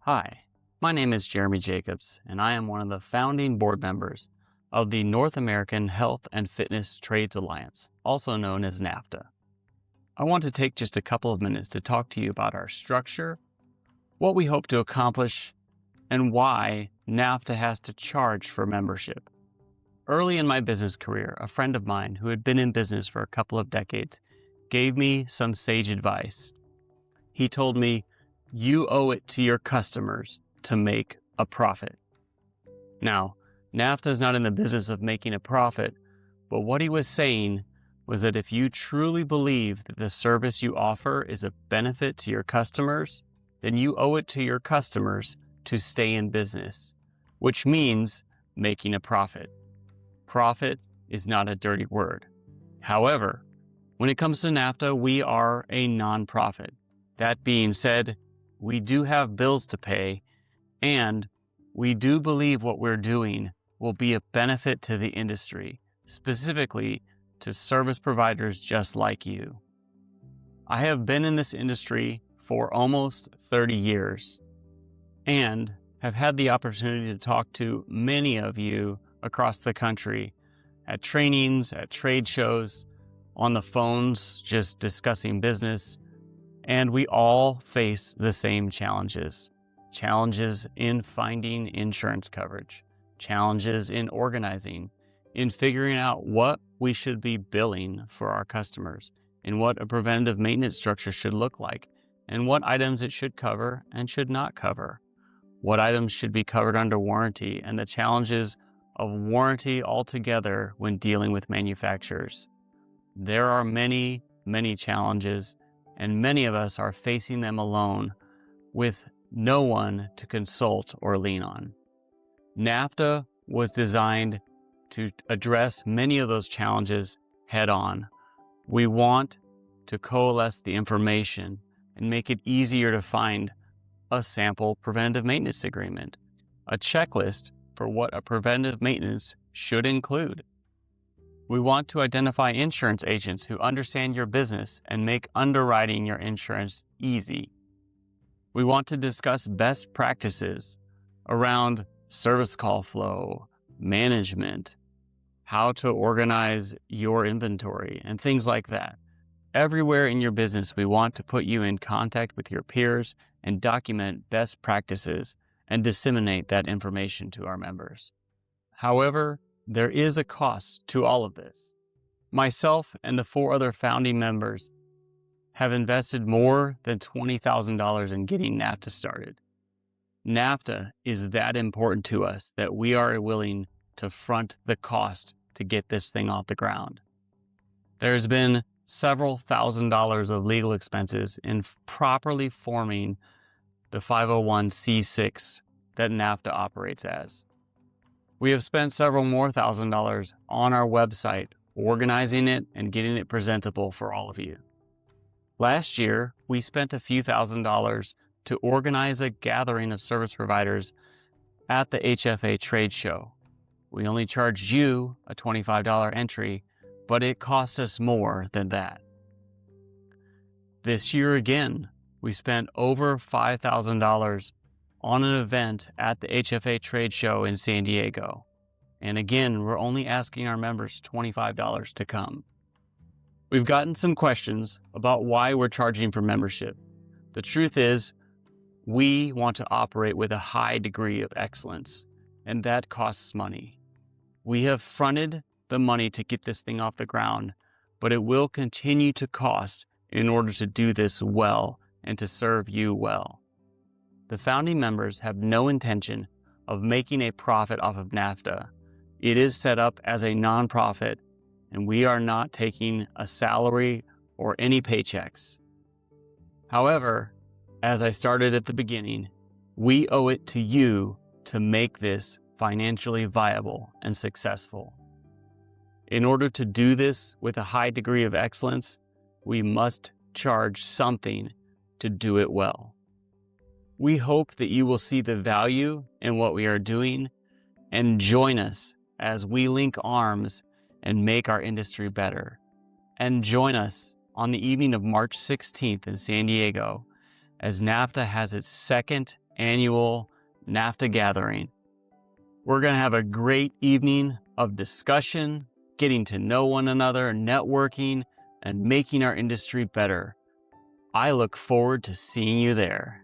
Hi, my name is Jeremy Jacobs, and I am one of the founding board members of the North American Health and Fitness Trades Alliance, also known as NAHFTA. I want to take just a couple of minutes to talk to you about our structure, what we hope to accomplish, and why NAHFTA has to charge for membership. Early in my business career, a friend of mine who had been in business for a couple of decades gave me some sage advice. He told me, "You owe it to your customers to make a profit." Now, NAHFTA is not in the business of making a profit, but what he was saying was that if you truly believe that the service you offer is a benefit to your customers, then you owe it to your customers to stay in business, which means making a profit. Profit is not a dirty word. However, when it comes to NAHFTA, we are a nonprofit. That being said, we do have bills to pay, and we do believe what we're doing will be a benefit to the industry, specifically to service providers just like you. I have been in this industry for almost 30 years and have had the opportunity to talk to many of you across the country at trainings, at trade shows, on the phones, just discussing business. And we all face the same challenges. Challenges in finding insurance coverage, challenges in organizing, in figuring out what we should be billing for our customers, and what a preventative maintenance structure should look like, and what items it should cover and should not cover, what items should be covered under warranty, and the challenges of warranty altogether when dealing with manufacturers. There are many, many challenges, and many of us are facing them alone with no one to consult or lean on. NAHFTA was designed to address many of those challenges head on. We want to coalesce the information and make it easier to find a sample preventive maintenance agreement, a checklist for what a preventive maintenance should include. We want to identify insurance agents who understand your business and make underwriting your insurance easy. We want to discuss best practices around service call flow, management, how to organize your inventory, and things like that. Everywhere in your business, we want to put you in contact with your peers and document best practices and disseminate that information to our members. However, there is a cost to all of this. Myself and the 4 other founding members have invested more than $20,000 in getting NAHFTA started. NAHFTA is that important to us that we are willing to front the cost to get this thing off the ground. There's been several $1,000s of legal expenses in properly forming the 501c6 that NAHFTA operates as. We have spent several more $1,000s on our website, organizing it and getting it presentable for all of you. Last year, we spent a few $1,000s to organize a gathering of service providers at the HFA trade show. We only charged you a $25 entry, but it cost us more than that. This year again, we spent over $5,000 on an event at the HFA trade show in San Diego. And again, we're only asking our members $25 to come. We've gotten some questions about why we're charging for membership. The truth is, we want to operate with a high degree of excellence, and that costs money. We have fronted the money to get this thing off the ground, but it will continue to cost in order to do this well and to serve you well. The founding members have no intention of making a profit off of NAHFTA. It is set up as a nonprofit, and we are not taking a salary or any paychecks. However, as I started at the beginning, we owe it to you to make this financially viable and successful. In order to do this with a high degree of excellence, we must charge something to do it well. We hope that you will see the value in what we are doing and join us as we link arms and make our industry better. And join us on the evening of March 16th in San Diego as NAHFTA has its second annual NAHFTA gathering. We're going to have a great evening of discussion, getting to know one another, networking, and making our industry better. I look forward to seeing you there.